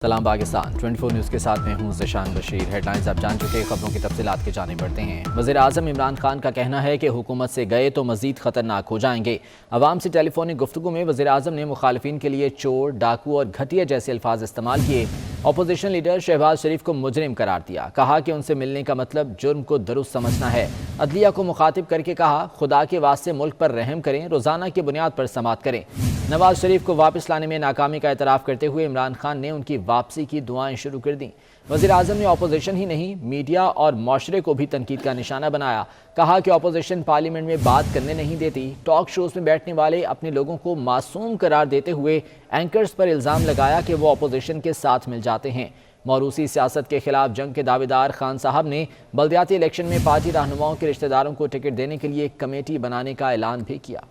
सलाम पाकिस्तान 24 न्यूज़ के साथ मैं हूं ज़शान बशीर। हेडलाइंस आप जान चुके, खबरों की तफसीलात की जाने बढ़ते हैं। वज़ीर आज़म इमरान खान का कहना है कि हुकूमत से गए तो मज़ीद ख़तरनाक हो जाएंगे। अवाम से टेलीफोनिक गुफ्तगू में वज़ीर आज़म ने मुखालिफिन के लिए चोर, डाकू और घटिया जैसे अल्फाज इस्तेमाल किए। अपोजिशन लीडर शहबाज शरीफ को मुजरिम करार दिया। कहा कि उनसे मिलने का मतलब जुर्म को दुरुस्त समझना है। अदलिया को मुखातिब करके कहा, खुदा के वास्ते मुल्क पर रहम करें, रोज़ाना की बुनियाद पर समाअत करें। नवाज शरीफ को वापस लाने में नाकामी का एतराफ़ करते हुए इमरान खान ने उनकी वापसी की दुआएं शुरू कर दी। वज़ीर आज़म ने अपोजिशन ही नहीं, मीडिया और माशरे को भी तनकीद का निशाना बनाया। कहा कि अपोजिशन पार्लियामेंट में बात करने नहीं देती। टॉक शोज़ में बैठने वाले अपने लोगों को मासूम करार देते हुए एंकर्स पर इल्ज़ाम लगाया कि वो अपोजिशन के साथ मिल जाते हैं। मौरूसी सियासत के खिलाफ जंग के दावेदार खान साहब ने बल्दियाती इलेक्शन में पार्टी रहनुमाओं के रिश्तेदारों को टिकट देने के लिए एक कमेटी बनाने का ऐलान भी किया।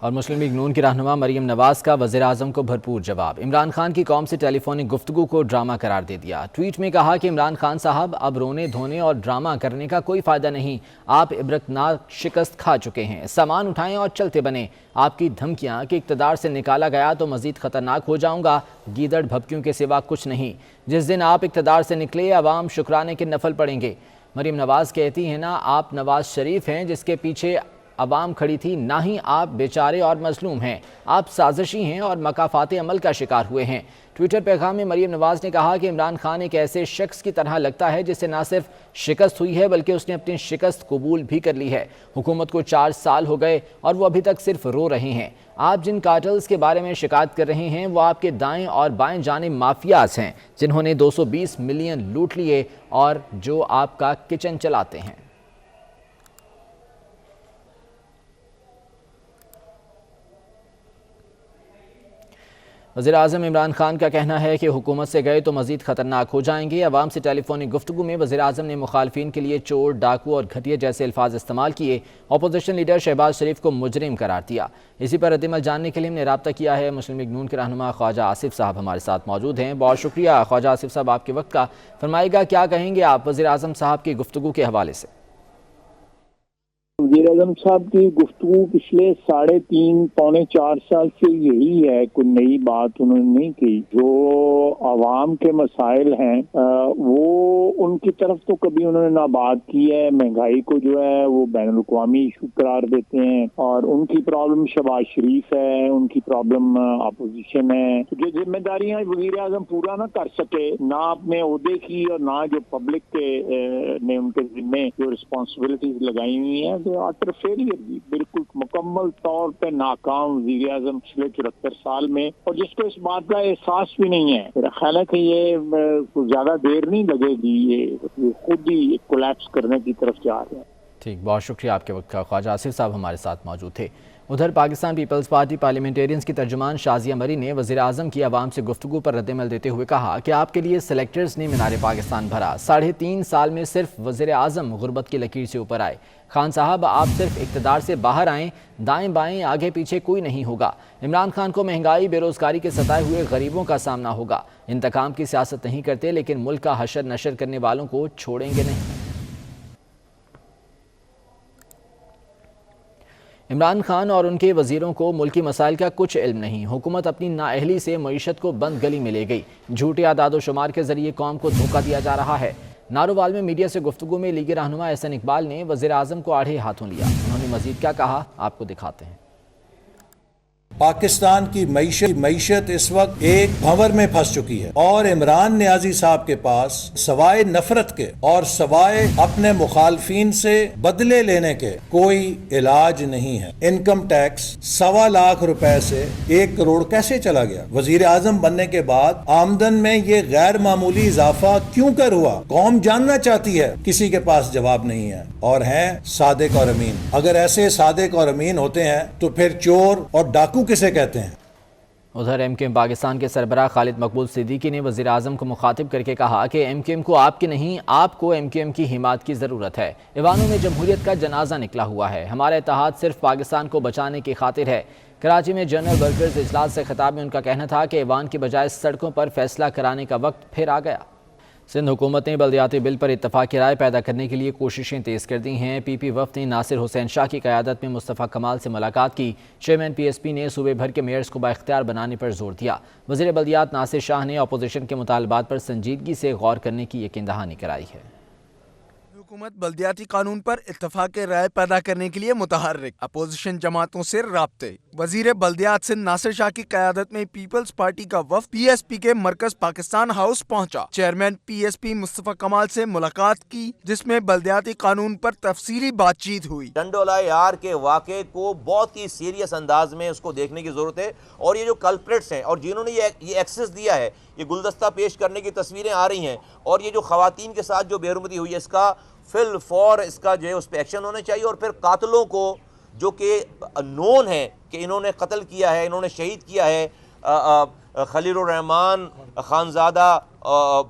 और मुस्लिम लीग नून की रहनुमा मरीम नवाज का वज़ीर आज़म को भरपूर जवाब। इमरान खान की कौम से टेलीफोनिक गुफ्तगू को ड्रामा करार दे दिया। ट्वीट में कहा कि इमरान खान साहब, अब रोने धोने और ड्रामा करने का कोई फ़ायदा नहीं। आप इबरतनाक शिकस्त खा चुके हैं। सामान उठाएं और चलते बने। आपकी धमकियां कि इक़्तिदार से निकाला गया तो मज़ीद ख़तरनाक हो जाऊंगा, गीदड़ भभकियों के सिवा कुछ नहीं। जिस दिन आप इक़्तिदार से निकले, अवाम शुक्राने के नफल पड़ेंगे। मरीम नवाज कहती हैं, ना आप नवाज शरीफ हैं जिसके पीछे अवाम खड़ी थी, ना ही आप बेचारे और मजलूम हैं। आप साजिशी हैं और मकाफाते अमल का शिकार हुए हैं। ट्विटर पैगाम में मरीम नवाज ने कहा कि इमरान खान एक ऐसे शख्स की तरह लगता है जिसे ना सिर्फ शिकस्त हुई है बल्कि उसने अपनी शिकस्त कबूल भी कर ली है। हुकूमत को 4 साल हो गए और वो अभी तक सिर्फ रो रहे हैं। आप जिन कार्टल्स के बारे में शिकायत कर रहे हैं वो आपके दाएं और बाएं जानिब माफियाज हैं जिन्होंने 220 मिलियन लूट लिए और जो आपका किचन चलाते हैं। वज़ीर आज़म इमरान खान का कहना है कि हुकूमत से गए तो मज़ीद ख़तरनाक हो जाएंगे। अवाम से टेलीफोनिक गुफ्तगू में वज़ीर आज़म ने मुखालिफिन के लिए चोर, डाकू और घटिया जैसे अल्फाज इस्तेमाल किए। अपोजिशन लीडर शहबाज शरीफ को मुजरिम करार दिया। इसी पर रद्दअमल जानने के लिए हमने रब्ता किया है। मुस्लिम लीग नून के रहनुमा ख्वाजा आसिफ साहब हमारे साथ मौजूद हैं। बहुत शुक्रिया ख्वाजा आसिफ साहब आपके वक्त का। फरमाइएगा, क्या कहेंगे आप वज़ीर आज़म साहब की गुफ्तगू के हवाले से? वज़ीर आज़म साहब की गुफ्तगू पिछले 3.5 पौने 4 साल से यही है, कोई नई बात उन्होंने नहीं की। जो आवाम के मसाइल हैं वो उनकी तरफ तो कभी उन्होंने ना बात की है। महंगाई को जो है वो बैनुल अक़वामी इशू करार देते हैं और उनकी प्रॉब्लम शहबाज शरीफ है, उनकी प्रॉब्लम अपोजिशन है। तो जो जिम्मेदारियां वज़ीर आज़म पूरा ना कर सके, ना अपने ओहदे की और ना जो पब्लिक के ने उनके जिम्मे जो रिस्पॉन्सिबिलिटीज लगाई हुई है, आटर फेलियर भी बिल्कुल मुकम्मल तौर पे नाकाम वज़ीर आज़म पिछले 74 साल में, और जिसको इस बात का एहसास भी नहीं है। मेरा ख्याल है कि ये ज्यादा देर नहीं लगेगी, ये खुद ही कोलैप्स करने की तरफ जा रहे हैं। ठीक, बहुत शुक्रिया आपके वक्त का। ख्वाजा आसिफ साहब हमारे साथ मौजूद थे। उधर पाकिस्तान पीपल्स पार्टी पार्लियामेंटेरियंस की तर्जुमान शाजिया मरी ने वज़ीर आज़म की आवाम से गुफ्तगू पर रद्दअमल देते हुए कहा कि आपके लिए सेलेक्टर्स ने मीनार पाकिस्तान भरा। 3.5 साल में सिर्फ वज़ीर आज़म गुरबत की लकीर से ऊपर आए। खान साहब, आप सिर्फ इक़्तिदार से बाहर आएँ, दाएं बाएं आगे पीछे कोई नहीं होगा। इमरान खान को महंगाई, बेरोज़गारी के सताए हुए गरीबों का सामना होगा। इंतकाम की सियासत नहीं करते लेकिन मुल्क का हशर नशर करने वालों को छोड़ेंगे नहीं। इमरान खान और उनके वज़ीरों को मुल्की मसाइल का कुछ इल्म नहीं। हुकूमत अपनी नाअहली से मईशत को बंद गली में ले गई। झूठे आदाद व शुमार के जरिए कौम को धोखा दिया जा रहा है। नारोवाल में मीडिया से गुफ्तगू में लीगी रहनुमा एहसन इकबाल ने वज़ीर आज़म को आड़े हाथों लिया। उन्होंने मज़ीद क्या कहा, आपको दिखाते हैं। पाकिस्तान की मईशत इस वक्त एक भंवर में फंस चुकी है और इमरान नियाजी साहब के पास सवाए नफरत के और सवाए अपने मुखालफीन से बदले लेने के कोई इलाज नहीं है। इनकम टैक्स 1.25 लाख रुपए से 1 करोड़ कैसे चला गया? वजीर आजम बनने के बाद आमदन में ये गैर मामूली इजाफा क्यों कर हुआ? कौम जानना चाहती है, किसी के पास जवाब नहीं है। और हैं सादिक और अमीन। अगर ऐसे सादिक और अमीन होते हैं तो फिर चोर और डाकू किसे कहते हैं? उधर एमकेएम पाकिस्तान के सरबराह खालिद मकबूल सिद्दीकी ने वज़ीर आज़म को मुखातिब करके कहा कि एमकेएम को आपकी नहीं, आपको एमकेएम की हिमायत की ज़रूरत है। ईवानों में जमहूरियत का जनाजा निकला हुआ है। हमारा इत्तेहाद सिर्फ पाकिस्तान को बचाने की खातिर है। कराची में जनरल वर्कर्स इजलास से खिताब में उनका कहना था कि ईवान की बजाय सड़कों पर फैसला कराने का वक्त फिर आ गया। سندھ حکومت نے بلدیاتی بل پر اتفاقی رائے پیدا کرنے کے لیے کوششیں تیز کر دی ہیں۔ پی پی وفد نے ناصر حسین شاہ کی قیادت میں مصطفیٰ کمال سے ملاقات کی۔ چیئرمین پی ایس پی نے صوبے بھر کے میئرز کو بااختیار بنانے پر زور دیا۔ وزیر بلدیات ناصر شاہ نے اپوزیشن کے مطالبات پر سنجیدگی سے غور کرنے کی یقین دہانی کرائی ہے۔ حکومت بلدیاتی قانون پر اتفاق رائے پیدا کرنے کے لیے متحرک، اپوزیشن جماعتوں سے رابطے۔ وزیر بلدیات سے ناصر شاہ کی قیادت میں پیپلز پارٹی کا وفد پی ایس پی کے مرکز پاکستان ہاؤس پہنچا۔ چیئرمین پی ایس پی مصطفیٰ کمال سے ملاقات کی، جس میں بلدیاتی قانون پر تفصیلی بات چیت ہوئی۔ ڈنڈولا یار کے واقعے کو بہت ہی سیریس انداز میں اس کو دیکھنے کی ضرورت ہے، اور یہ جو کلپریٹس ہیں اور جنہوں نے یہ ایکسس دیا ہے، یہ گلدستہ پیش کرنے کی تصویریں آ رہی ہیں، اور یہ جو خواتین کے ساتھ جو بے حرمتی ہوئی ہے، اس کا فی الفور اس کا جو ہے اس پہ ایکشن ہونا چاہیے، اور پھر قاتلوں کو جو کہ نون ہے کہ انہوں نے قتل کیا ہے، انہوں نے شہید کیا ہے خلیل الرحمان خانزادہ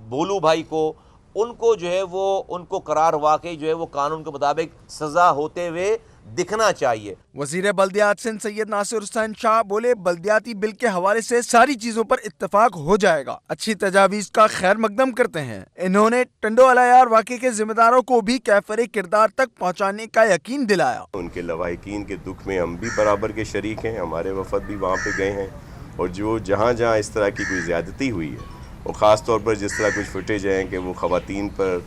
بولو بھائی کو، ان کو جو ہے وہ ان کو قرار واقعی جو ہے وہ قانون کے مطابق سزا ہوتے ہوئے دکھنا چاہیے۔ وزیر بلدیات سندھ سید ناصر حسین شاہ بولے بلدیاتی بل کے حوالے سے ساری چیزوں پر اتفاق ہو جائے گا، اچھی تجاویز کا خیر مقدم کرتے ہیں۔ انہوں نے ٹنڈو علیار واقعے کے ذمہ داروں کو بھی کیفر کردار تک پہنچانے کا یقین دلایا۔ ان کے لواحقین کے دکھ میں ہم بھی برابر کے شریک ہیں، ہمارے وفد بھی وہاں پہ گئے ہیں، اور جو جہاں جہاں اس طرح کی کوئی زیادتی ہوئی ہے، اور خاص طور پر جس طرح کچھ فوٹیج ہیں کہ وہ خواتین پر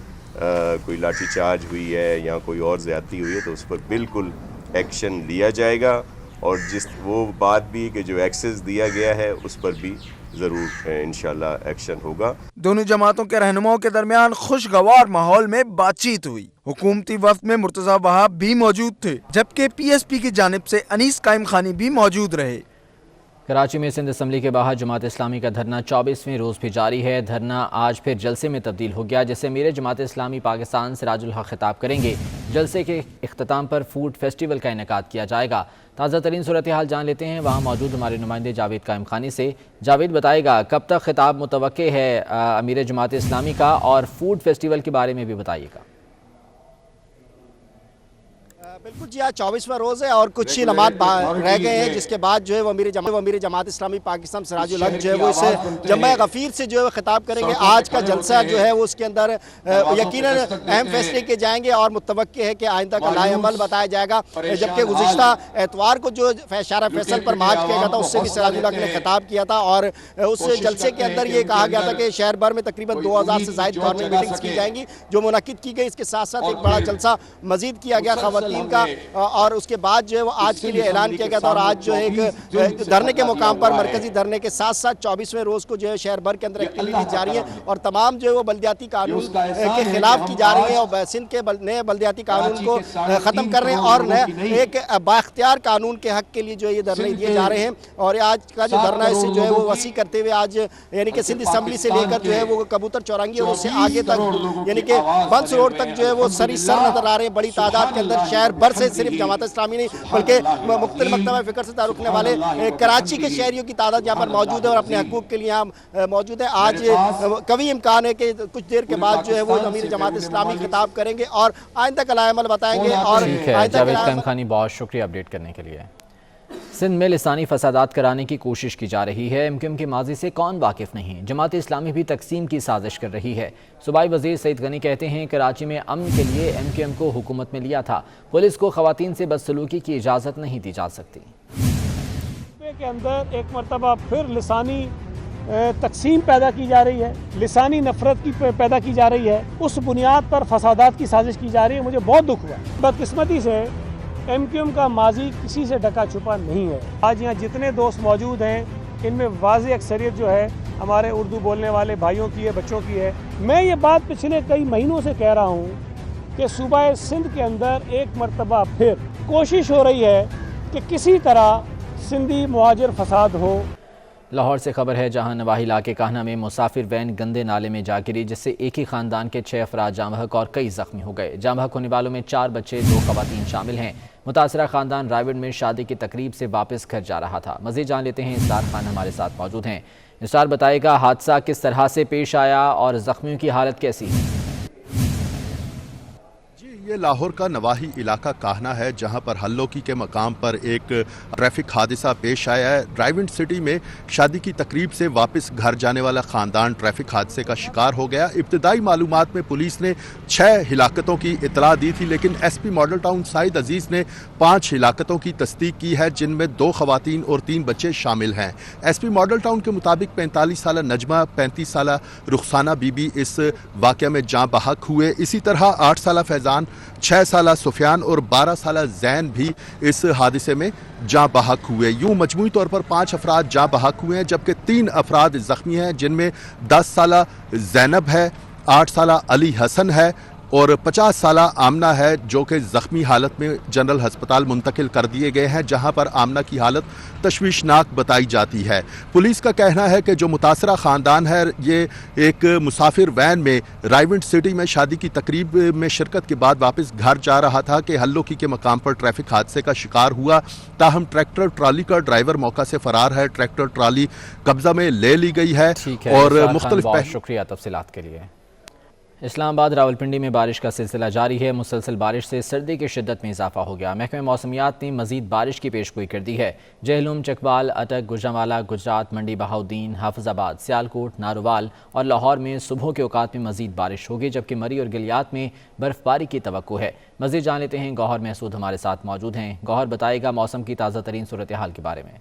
کوئی لاٹھی چارج ہوئی ہے یا کوئی اور زیادتی ہوئی ہے، تو اس پر بالکل ایکشن لیا جائے گا، اور وہ بات بھی کہ جو ایکسس دیا گیا ہے اس پر بھی ضرور انشاءاللہ ایکشن ہوگا۔ دونوں جماعتوں کے رہنماؤں کے درمیان خوشگوار ماحول میں بات چیت ہوئی۔ حکومتی وفد میں مرتضی وہاب بھی موجود تھے، جبکہ پی ایس پی کی جانب سے انیس قائم خانی بھی موجود رہے۔ کراچی میں سندھ اسمبلی کے باہر جماعت اسلامی کا دھرنا 24ویں روز بھی جاری ہے۔ دھرنا آج پھر جلسے میں تبدیل ہو گیا، جس سے امیر جماعت اسلامی پاکستان سراج الحق خطاب کریں گے۔ جلسے کے اختتام پر فوڈ فیسٹیول کا انعقاد کیا جائے گا۔ تازہ ترین صورتحال جان لیتے ہیں وہاں موجود ہمارے نمائندے جاوید قائم خانی سے۔ جاوید بتائے گا کب تک خطاب متوقع ہے امیر جماعت اسلامی کا، اور فوڈ فیسٹیول کے بارے میں بھی بتائیے گا۔ بالکل جی، آج 24واں روز ہے اور کچھ ہی لمحات رہ گئے ہیں، جس کے بعد جو ہے وہ امیر جماعت اسلامی پاکستان سراج الحق جو ہے وہ اسے جمع غفیر سے جو ہے خطاب کریں گے۔ آج کا جلسہ جو ہے وہ اس کے اندر یقیناً اہم فیصلے کیے جائیں گے، اور متوقع ہے کہ آئندہ کا لائحہ عمل بتایا جائے گا۔ جبکہ گزشتہ اتوار کو جو شارع فیصل پر مارچ کیا گیا تھا، اس سے بھی سراج الحق نے خطاب کیا تھا، اور اس جلسے کے اندر یہ کہا گیا تھا کہ شہر بھر میں تقریباً 2000 سے زائد گورنمنٹ میٹنگز کی جائیں گی جو منعقد کی گئی۔ اس کے ساتھ ساتھ ایک بڑا جلسہ مزید کیا گیا خواتین کا، اور اس کے بعد جو ہے وہ آج کے لیے اعلان کیا گیا تھا، اور آج جو ہے ایک دھرنے کے مقام پر مرکزی دھرنے کے ساتھ ساتھ 24ویں روز کو جو ہے شہر بھر کے اندر ایکٹیویٹیز جاری ہیں، اور تمام جو ہے وہ بلدیاتی قانون کے خلاف کی جا رہی ہیں، اور سندھ کے نئے بلدیاتی قانون کو ختم کر رہے ہیں، اور ایک بااختیار قانون کے حق کے لیے جو ہے یہ دھرنے دیے جا رہے ہیں۔ اور آج کا جو دھرنا ہے اسے جو ہے وہ وسیع کرتے ہوئے آج یعنی کہ سندھ اسمبلی سے لے کر جو ہے وہ کبوتر چورانگی اور اس سے آگے تک یعنی کہ بنس روڈ تک جو ہے وہ سر نظر آ رہے ہیں۔ بڑی تعداد کے اندر شہر بھر سے صرف جماعت اسلامی نہیں بلکہ مختلف مکتبہ فکر سے تعلق رکھنے والے کراچی کے شہریوں کی تعداد یہاں پر موجود ہے، اور اپنے حقوق کے لیے یہاں موجود ہے۔ آج قوی امکان ہے کہ کچھ دیر کے بعد جو ہے وہ امیر جماعت اسلامی خطاب کریں گے اور آئندہ کا لائحہ عمل بتائیں گے۔ اور جاوید قائم خانی بہت شکریہ اپڈیٹ کرنے کے لیے۔ سندھ میں لسانی فسادات کرانے کی کوشش کی جا رہی ہے۔ ایم کیو ایم کے ماضی سے کون واقف نہیں؟ جماعت اسلامی بھی تقسیم کی سازش کر رہی ہے۔ صوبائی وزیر سعید غنی کہتے ہیں کراچی میں امن کے لیے ایم کیو ایم کو حکومت میں لیا تھا، پولیس کو خواتین سے بدسلوکی کی اجازت نہیں دی جا سکتی۔ صوبے کے اندر ایک مرتبہ پھر لسانی تقسیم پیدا کی جا رہی ہے، لسانی نفرت کی پیدا کی جا رہی ہے، اس بنیاد پر فسادات کی سازش کی جا رہی ہے۔ مجھے بہت دکھ ہوا۔ بدقسمتی سے ایم کیو ایم کا ماضی کسی سے ڈھکا چھپا نہیں ہے۔ آج یہاں جتنے دوست موجود ہیں ان میں واضح اکثریت جو ہے ہمارے اردو بولنے والے بھائیوں کی ہے، بچوں کی ہے۔ میں یہ بات پچھلے کئی مہینوں سے کہہ رہا ہوں کہ صوبہ سندھ کے اندر ایک مرتبہ پھر کوشش ہو رہی ہے کہ کسی طرح سندھی مہاجر فساد ہو۔ لاہور سے خبر ہے جہاں نواحی علاقے کاہنا میں مسافر وین گندے نالے میں جا گری، جس سے ایک ہی خاندان کے 6 افراد جاں بحق اور کئی زخمی ہو گئے۔ جاں بحق ہونے والوں میں 4 بچے 2 خواتین شامل ہیں۔ متاثرہ خاندان رائے گڑھ میں شادی کی تقریب سے واپس گھر جا رہا تھا۔ مزید جان لیتے ہیں، اسرار خان ہمارے ساتھ موجود ہیں۔ اسرار بتائے گا حادثہ کس طرح سے پیش آیا اور زخمیوں کی حالت کیسی ہے؟ ये लाहौर का नवाही इलाका काहना है, जहां पर हल्लोकी के मकाम पर एक ट्रैफिक हादसा पेश आया है। ड्राइव इन सिटी में शादी की तकरीब से वापस घर जाने वाला खानदान ट्रैफिक हादसे का शिकार हो गया। इब्तदाई मालूमात में पुलिस ने 6 हिलाकतों की इतला दी थी, लेकिन एसपी मॉडल टाउन साइद अजीज ने 5 हिलाकतों की तस्दीक की है, जिनमें 2 खवातीन और 3 बच्चे शामिल हैं। एसपी मॉडल टाउन के मुताबिक 45 साला नजमा, 35 साला रुखसाना बीबी इस वाक़या में जाँ बहक हुए। इसी तरह 8 साला फैज़ान, 6 साला सुफियान और 12 साला जैन भी इस हादसे में जाँ बहक हुए। यूं मजमूई तौर पर 5 अफराद जाँ बहक हुए हैं, जबकि 3 अफराद ज़ख्मी हैं, जिनमें 10 साला जैनब है, 8 साला अली हसन है और 50 साला आमना है, जो कि ज़ख्मी हालत में जनरल हस्पताल मुंतकिल कर दिए गए हैं, जहां पर आमना की हालत तशवीशनाक बताई जाती है। पुलिस का कहना है कि जो मुतासरा ख़ानदान है, ये एक मुसाफिर वैन में राइवेंट सिटी में शादी की तकरीब में शिरकत के बाद वापस घर जा रहा था कि हल्लोकी के मकाम पर ट्रैफिक हादसे का शिकार हुआ। ताहम ट्रैक्टर ट्राली का ड्राइवर मौका से फरार है। ट्रैक्टर ट्राली कब्जा में ले ली गई है और मुख्तलिफ शुक्रिया तफसीलात के लिए। इस्लामाबाद रावलपिंडी में बारिश का सिलसिला जारी है। मुसलसल बारिश से सर्दी की शिद्दत में इजाफा हो गया। महकमे मौसमियात ने मजीद बारिश की पेशगोई कर दी है। जहलुम, चकवाल, अटक, गुजरांवाला, गुजरात, मंडी बहाउद्दीन, हाफिजाबाद, सियालकोट, नारोवाल और लाहौर में सुबह के औकात में मजीद बारिश होगी, जबकि मरी और गिलियात में बर्फबारी की तवक्को है। मजीद जान लेते हैं, गौहर महसूद हमारे साथ मौजूद हैं। गौहर, बताएगा मौसम की ताज़ा तरीन सूरत हाल के बारे में।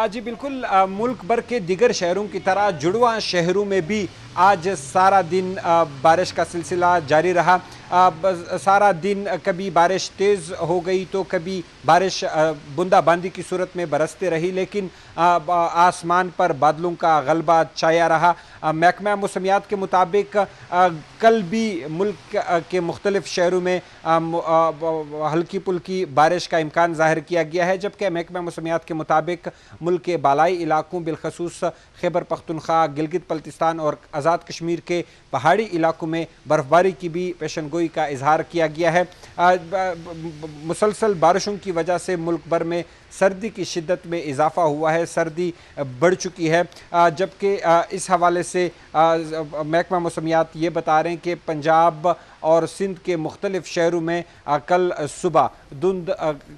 जी बिल्कुल, मुल्क भर के दिगर शहरों की तरह जुड़वा शहरों में भी आज सारा दिन बारिश का सिलसिला जारी रहा। सारा दिन कभी बारिश तेज़ हो गई तो कभी बारिश बूंदाबांदी की सूरत में बरसते रही, लेकिन आसमान पर बादलों का गलबा छाया रहा। महकमा मौसमियात के मुताबिक कल भी मुल्क के मुख्तलिफ शहरों में हल्की पुल्की बारिश का इम्कान ज़ाहिर किया गया है, जबकि महकमा मौसमियात के मुताबिक मुल्क के बालाई इलाकों बिलखसूस खैबर पख्तूनख्वा, गिलगित बल्तिस्तान और आज़ाद कश्मीर के पहाड़ी इलाकों में बर्फबारी की भी पेशनगोई का इजहार किया गया है। मुसलसल बारिशों की वजह से मुल्क भर में सर्दी की शिद्दत में इजाफा हुआ है, सर्दी बढ़ चुकी है, जबकि इस हवाले से महकमा मौसमियात ये बता रहे हैं कि पंजाब और सिंध के मुख्तलिफ शहरों में कल सुबह धुंध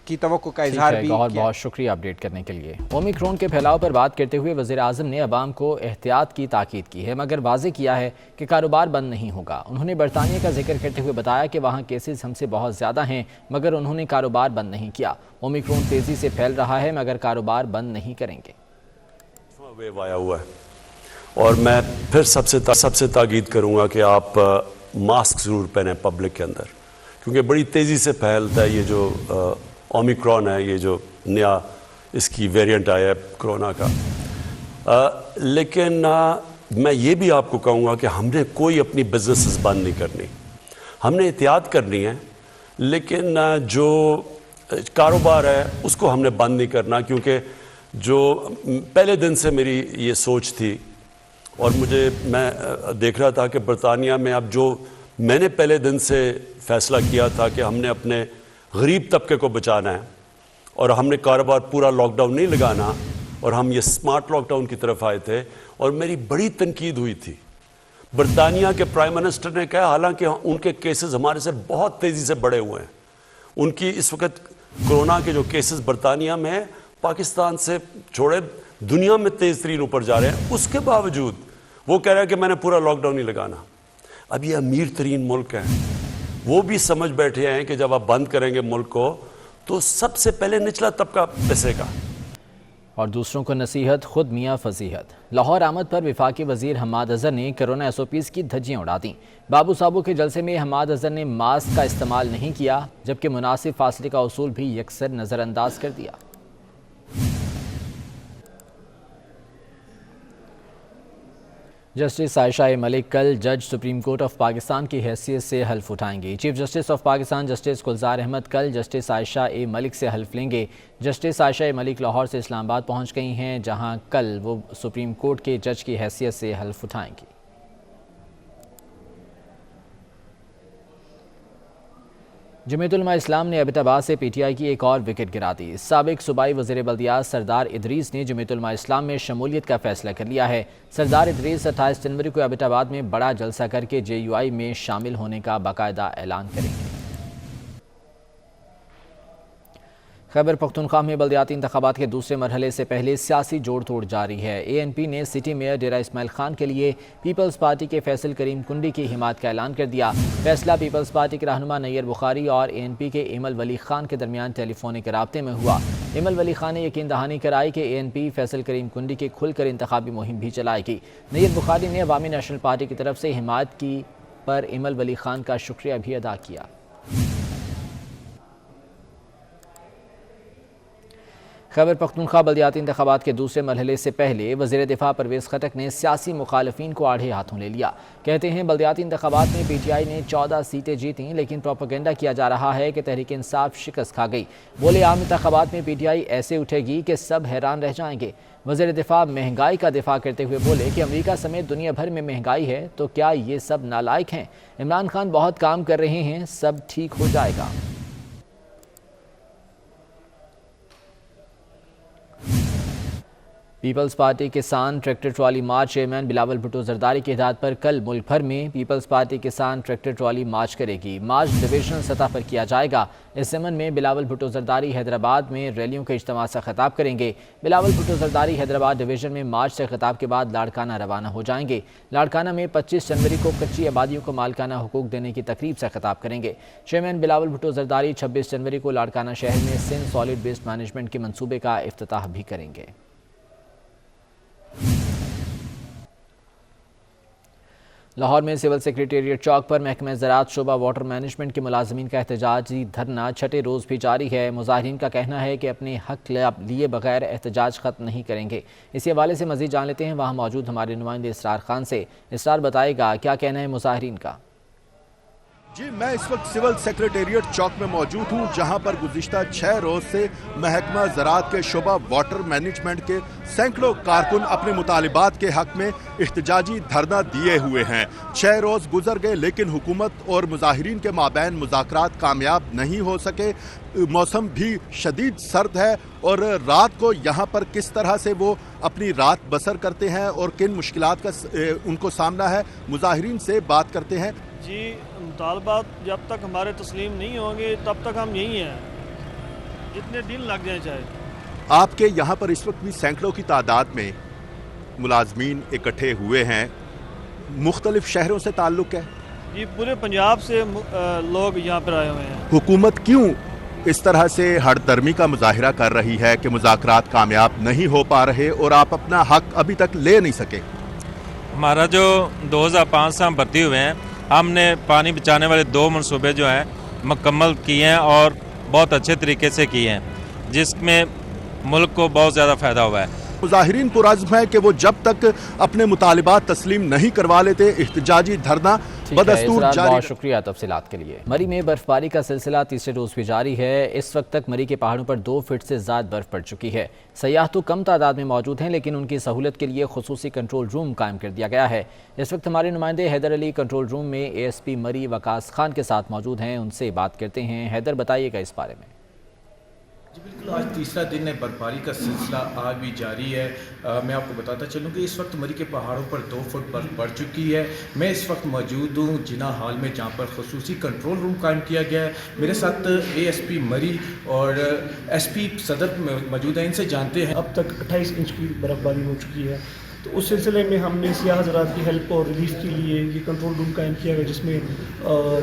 की तवक्को का इजहार भी किया। बहुत शुक्रिया अपडेट करने के लिए। ओमिक्रॉन के फैलाव पर बात करते हुए वज़ीर आज़म ने अवाम को एहतियात की ताकीद की है, मगर वाज़ेह किया है कि कारोबार बंद नहीं होगा। उन्होंने बरतानिया का जिक्र करते हुए बताया कि वहाँ केसेस हमसे बहुत ज़्यादा हैं, मगर उन्होंने कारोबार बंद नहीं किया। ओमिक्रॉन तेज़ी से फैल रहा है, मगर कारोबार बंद नहीं करेंगे। वेव आया हुआ है और मैं फिर सबसे ताकीद करूँगा कि आप मास्क ज़रूर पहने पब्लिक के अंदर, क्योंकि बड़ी तेज़ी से फैलता है ये जो ओमिक्रॉन है, ये जो नया इसकी वेरिएंट आया है कोरोना का। लेकिन मैं ये भी आपको कहूँगा कि हमने कोई अपनी बिजनेसेस बंद नहीं करनी, हमने एहतियात करनी है, लेकिन जो कारोबार है उसको हमने बंद नहीं करना, क्योंकि जो पहले दिन से मेरी ये सोच थी और मैं देख रहा था कि बरतानिया में अब जो मैंने पहले दिन से फ़ैसला किया था कि हमने अपने गरीब तबके को बचाना है और हमने कारोबार पूरा लॉकडाउन नहीं लगाना, और हम ये स्मार्ट लॉकडाउन की तरफ आए थे। और मेरी बड़ी तनकीद हुई थी, बरतानिया के प्राइम मिनिस्टर ने कहा, हालांकि उनके केसेस हमारे से बहुत तेज़ी से बढ़े हुए हैं, उनकी इस वक्त कोरोना के जो केसेस बरतानिया में है पाकिस्तान से छोड़े दुनिया में तेज़ तरीन ऊपर जा रहे हैं, उसके बावजूद वो कह रहा है कि मैंने पूरा लॉकडाउन नहीं लगाना। अब ये अमीर तरीन मुल्क है, वो भी समझ बैठे हैं कि जब आप बंद करेंगे मुल्क को तो सबसे पहले निचला तबका पिसेगा। और दूसरों को नसीहत, खुद मियाँ फजीहत। लाहौर आमद पर वफाकी वजीर हम्माद अजहर ने कोरोना SOPs की धज्जियाँ उड़ा दी। बाबू साबू के जलसे में हम्माद अजहर ने मास्क का इस्तेमाल नहीं किया, जबकि मुनासिब फासले का उसूल भी यकसर नज़रअंदाज कर दिया। जस्टिस आयशा ए मलिक कल जज सुप्रीम कोर्ट ऑफ पाकिस्तान की हैसियत से हल्फ उठाएंगी। Chief justice of Pakistan justice Gulzar Ahmed कल जस्टिस आयशा ए मलिक से हल्फ लेंगे। जस्टिस आयशा ए मलिक लाहौर से इस्लामाबाद पहुंच गई हैं, जहां कल वो सुप्रीम कोर्ट के जज की हैसियत से हल्फ उठाएंगी। जमीयत उलमा इस्लाम ने एबटाबाद से पीटीआई की एक और विकेट गिरा दी। साबिक सूबाई वज़ीर बल्दियात सरदार इदरीस ने जमीयत उलमा इस्लाम में शमूलियत का फैसला कर लिया है। सरदार इदरीस 28 जनवरी को एबटाबाद में बड़ा जलसा करके JUI में शामिल होने का बाकायदा ऐलान करेंगे। खैबर पख्तूनख्वा में बल्दियाती इंतखाबात के दूसरे मरहले से पहले सियासी जोड़ तोड़ जारी है। ANP ने सिटी मेयर डेरा इस्माइल खान के लिए पीपल्स पार्टी के फैसल करीम कुंडी की हिमायत का ऐलान कर दिया। फैसला पीपल्स पार्टी के रहनुमा नैयर बुखारी और ANP के इमल वली खान के दरमियान टेलीफोनिक राब्ते में हुआ। इमल वली खान ने यकीन दहानी कराई कि ANP फैसल करीम कुंडी की खुलकर इंतखाबी मुहिम भी चलाएगी। नैयर बुखारी ने अवामी नेशनल पार्टी की तरफ से हिमायत की पर इमल वली खान का शुक्रिया भी अदा किया। खैबर पख्तूनख्वा बल्दियाती इंतखाबात के दूसरे मरहले से पहले वज़ीर दिफा परवेज़ खटक ने सियासी मुखालफिन को आड़े हाथों ले लिया। कहते हैं बल्दियाती इंतखाबात में PTI ने 14 सीटें जीतीं, लेकिन प्रोपेगेंडा किया जा रहा है कि तहरीक इंसाफ शिकस्त खा गई। बोले आम इंतखाबात में PTI ऐसे उठेगी कि सब हैरान रह जाएंगे। वज़ीर दिफा महंगाई का दिफा करते हुए बोले कि अमेरिका समेत दुनिया भर में महंगाई है तो क्या ये सब नालायक हैं? इमरान खान बहुत काम कर रहे हैं, सब ठीक हो जाएगा। पीपल्स पार्टी किसान ट्रैक्टर ट्रॉली मार्च चेयरमैन बिलावल भुट्टो जरदारी की हिदायत पर कल मुल्क भर में पीपल्स पार्टी किसान ट्रैक्टर ट्रॉली मार्च करेगी। मार्च डिविजनल सतह पर किया जाएगा। इस ज़मन में बिलावल भुट्टो जरदारी हैदराबाद में रैलियों के इज्तिमा से खिताब करेंगे। बिलावल भुट्टो जरदारी हैदराबाद डिवीजन में मार्च से खिताब के बाद लाड़काना रवाना हो जाएंगे। लाड़काना में 25 जनवरी को कच्ची आबादियों को मालकाना हुकूक देने की तकरीब से खिताब करेंगे। चेयरमैन बिलावल भुट्टो जरदारी 26 जनवरी को लाड़काना शहर में सिंध सॉलिड वेस्ट मैनेजमेंट के मनसूबे का इफ्तिताह भी करेंगे। लाहौर में सिविल सेक्रेटेरिएट चौक पर महकमा ज़राअत शोबा वाटर मैनेजमेंट के मुलाजमीन का एहतजाजी धरना छठे रोज़ भी जारी है। मुजाहिरीन का कहना है कि अपने हक लिए बगैर एहतजाज ख़त्म नहीं करेंगे। इसी हवाले से मज़ीद जान लेते हैं वहाँ मौजूद हमारे नुमाइंदे इसरार खान से। इसरार बताएगा क्या कहना है मुजाहिरीन का। जी, मैं इस वक्त सिविल सेक्रेटेरिएट चौक में मौजूद हूँ, जहाँ पर गुज़िश्ता 6 रोज़ से महकमा ज़राअत के शोबा वाटर मैनेजमेंट के सैकड़ों कारकुन अपने मुतालिबात के हक में इख्तिजाजी धरना दिए हुए हैं। 6 रोज़ गुजर गए लेकिन हुकूमत और मुजाहिरीन के माबैन मुज़ाकरात कामयाब नहीं हो सके। मौसम भी शदीद सर्द है और रात को यहाँ पर किस तरह से वो अपनी रात बसर करते हैं और किन मुश्किलात का उनको सामना है, मुजाहिरीन से बात करते हैं। जी, मुतालबात जब तक हमारे तस्लीम नहीं होंगे तब तक हम यहीं हैं, जितने दिन लग जाए चाहे। आपके यहाँ पर इस वक्त भी सैकड़ों की तादाद में मुलाजमीन इकट्ठे हुए हैं, मुख्तलिफ शहरों से ताल्लुक़ है? जी, पूरे पंजाब से लोग यहाँ पर आए हुए हैं। हुकूमत क्यों इस तरह से हड़दर्मी का मुजाहिरा कर रही है कि मुज़ाकरात कामयाब नहीं हो पा रहे और आप अपना हक अभी तक ले नहीं सके? हमारा जो 2005 से हम भर्ती हुए हैं, हमने पानी बचाने वाले 2 मनसूबे जो हैं मुकम्मल किए हैं और बहुत अच्छे तरीके से किए हैं, जिसमें मुल्क को बहुत ज़्यादा फ़ायदा हुआ है। मुजाहिरीन पुरज़्म है कि वो जब तक अपने मुतालिबात तस्लीम नहीं करवा लेते एहतजाजी धरना बदस्तूर जारी। बहुत शुक्रिया तफसीलात के लिए। मरी में बर्फबारी का सिलसिला तीसरे रोज़ भी जारी है। इस वक्त तक मरी के पहाड़ों पर 2 फीट से ज़्यादा बर्फ पड़ चुकी है। सयाह तो कम तादाद में मौजूद हैं, लेकिन उनकी सहूलत के लिए खुसूसी कंट्रोल रूम कायम कर दिया गया है। इस वक्त हमारे नुमाइंदे हैदर अली कंट्रोल रूम में ASP मरी वकास खान के साथ मौजूद हैं, उनसे बात करते हैं। हैदर, बताइएगा इस बारे में। जी बिल्कुल, आज तीसरा दिन है, बर्फबारी का सिलसिला आज भी जारी है। मैं आपको बताता चलूँ कि इस वक्त मरी के पहाड़ों पर 2 फुट बर्फ पड़ चुकी है। मैं इस वक्त मौजूद हूँ जिना हाल में, जहाँ पर खुसूसी कंट्रोल रूम कायम किया गया है। मेरे साथ ASP मरी और SP सदर मौजूद हैं, इनसे जानते हैं। अब तक 28 इंच की बर्फबारी हो चुकी है, तो उस सिलसिले में हमने सियाह ज़राअत की हेल्प और रिलीफ के लिए ये कंट्रोल रूम कायम किया गया, जिसमें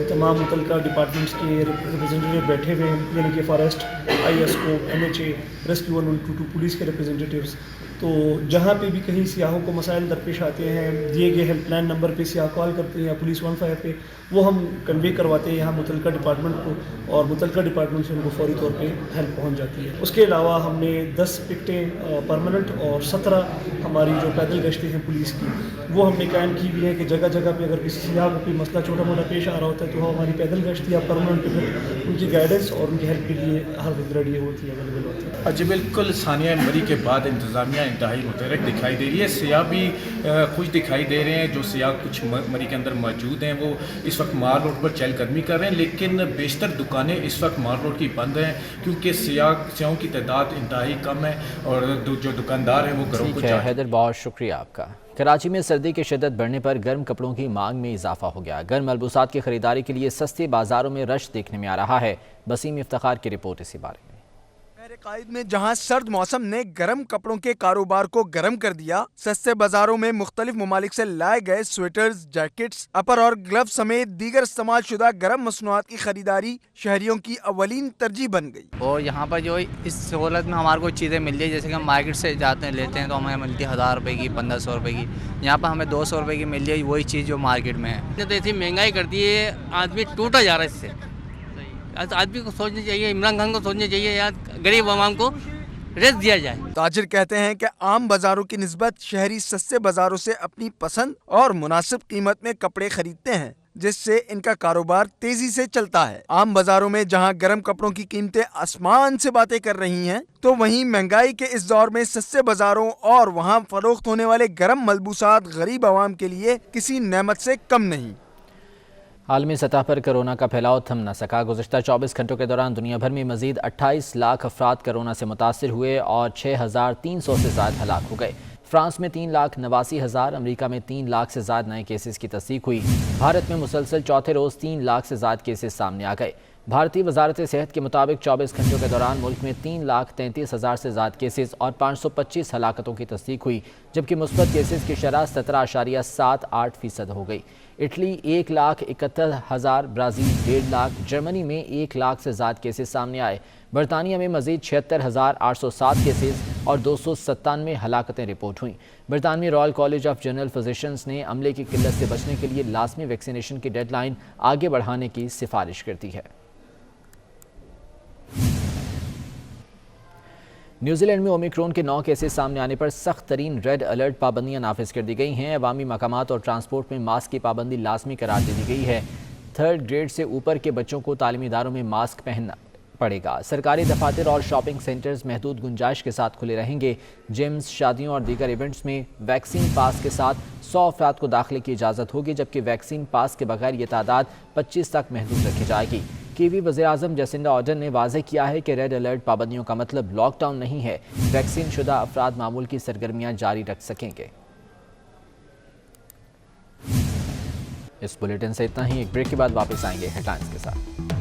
तमाम मुतल्लिका डिपार्टमेंट्स के रिप्रेजेंटेटिव बैठे हुए हैं, यानी कि forest, ISO, MHA, rescue 122 police के रिप्रेजेंटेटिव्स। तो जहाँ पे भी कहीं सियाहों को मसाइल दरपेश आते हैं, दिए गए हेल्पलाइन नंबर पे सियाह कॉल करते हैं या पुलिस 15 पे, वो हम कन्वे करवाते हैं यहाँ मुतल्लिका डिपार्टमेंट को, और मुतल्लिका डिपार्टमेंट से उनको फौरी तौर पे हेल्प पहुँच जाती है। उसके अलावा हमने 10 पिकटें परमानेंट और 17 हमारी जो पैदल गश्तें हैं पुलिस की, वो हमने कायम की हुई है कि जगह जगह पे अगर किसी सियाह को कोई मसला छोटा मोटा पेश आ रहा होता है तो हमारी पैदल गश्त या परमानेंट टिकट उनकी गाइडेंस और उनकी हेल्प के लिए हर वक्त रेडी होती है, अवेलेबल होती है। जी बिल्कुल, सानिया मरी के बाद इंतज़ामिया इंतहाई मुतहरक दिखाई दे रही है। सियाह भी खुश दिखाई दे रहे हैं। जो सियाह कुछ मरी के अंदर मौजूद हैं वो इस वक्त माल रोड पर चहलकदमी कर रहे हैं, लेकिन बेशतर दुकानें इस वक्त माल रोड की बंद हैं क्योंकि सियाहों की तादाद इंतहाई कम है और जो दुकानदार हैं वो घरों को जा। हैदर, बहुत शुक्रिया आपका। कराची में सर्दी की शिद्दत बढ़ने पर गर्म कपड़ों की मांग में इजाफा हो गया। गर्म मलबूसात की खरीदारी के लिए सस्ते बाजारों में रश देखने में आ रहा है। वसीम इफ्तिखार की रिपोर्ट इसी बारे में। कायद में जहां सर्द मौसम ने गर्म कपड़ों के कारोबार को गर्म कर दिया, सस्ते बाजारों में मुख्तलिफ ममालिक से लाए गए स्वेटर्स, जैकेट्स, अपर और ग्लव समेत दीगर इस्तेमाल शुदा गर्म मसनूआत की खरीदारी शहरियों की अवलीन तरजीह बन गई। और यहाँ पर जो इस सहूलत में हमारे को चीज़ें मिल रही है, जैसे कि हम मार्केट से जाते हैं लेते हैं तो हमें मिलती है 1000 रुपये की, 1500 रुपये की। यहाँ पर हमें 200 रुपये की मिल रही है वही चीज़ जो मार्केट में है। तो ऐसी महंगाई कर दी है, आदमी टूटा जा रहा है इससे। आदमी को सोचना चाहिए, इमरान खान को सोचना चाहिए यार, गरीब आवाम को रेस्ट दिया जाए। ताजिर कहते हैं कि आम बाजारों की निस्बत शहरी सस्ते बाजारों से अपनी पसंद और मुनासिब कीमत में कपड़े खरीदते हैं, जिससे इनका कारोबार तेजी से चलता है। आम बाजारों में जहां गर्म कपड़ों की कीमतें आसमान से बातें कर रही हैं, तो वहीं महंगाई के इस दौर में सस्ते बाजारों और वहां फरोख्त होने वाले गर्म मलबूसात गरीब आवाम के लिए किसी नेमत से कम नहीं। आलमी सतह पर कोरोना का फैलाव थम न सका। गुज़िश्ता 24 घंटों के दौरान दुनिया भर में मज़ीद 28 लाख अफराद कोरोना से मुतासिर हुए और 6300 से ज़्यादा हलाक हो गए। फ्रांस में 3,89,000, अमरीका में 3 लाख से ज़्यादा नए केसेस की तस्दीक हुई। भारत में मुसलसल चौथे रोज़ 3 लाख से ज़्यादा केसेस सामने आ गए। भारतीय वजारत सेहत के मुताबिक 24 घंटों के दौरान मुल्क में 3,33,000 से ज़्यादा केसेस और 525 हलाकतों की तस्दीक हुई, जबकि मुस्बत केसेस की शरह 17.78% हो गई। इटली 1,71,000, ब्राज़ील 1.5 लाख, जर्मनी में 1 लाख से ज़्यादा केसेस सामने आए। बरतानिया में मज़ीद 76,807 केसेस और 297 हलाकतें रिपोर्ट हुईं। बरतानवी royal college of general physicians ने अमले की किल्लत से बचने के लिए लाजमी वैक्सीनेशन की डेडलाइन आगे बढ़ाने की सिफारिश करती है। न्यूजीलैंड में ओमिक्रॉन के 9 केसेस सामने आने पर सख्त तरीन रेड अलर्ट पाबंदियां नाफिज कर दी गई हैं। अवामी मकामात और ट्रांसपोर्ट में मास्क की पाबंदी लाजमी करार दे दी गई है। 3rd ग्रेड से ऊपर के बच्चों को तालीमी इदारों में मास्क पहनना पड़ेगा। सरकारी दफातर और शॉपिंग सेंटर्स महदूद गुंजाइश के साथ खुले रहेंगे। जिम्स, शादियों और दीगर इवेंट्स में वैक्सीन पास के साथ 100 अफराद को दाखिले की इजाज़त होगी, जबकि वैक्सीन पास के बगैर ये तादाद 25 तक महदूद रखी जाएगी। कीवी वज़ीर-ए-आज़म जसिंडा आर्डर्न ने वाज़ेह किया है कि रेड अलर्ट पाबंदियों का मतलब लॉकडाउन नहीं है। वैक्सीन शुदा अफराद मामूल की सरगर्मियाँ जारी रख सकेंगे। इस बुलेटिन से इतना ही। एक ब्रेक के बाद वापस आएंगे हेडलाइंस के साथ।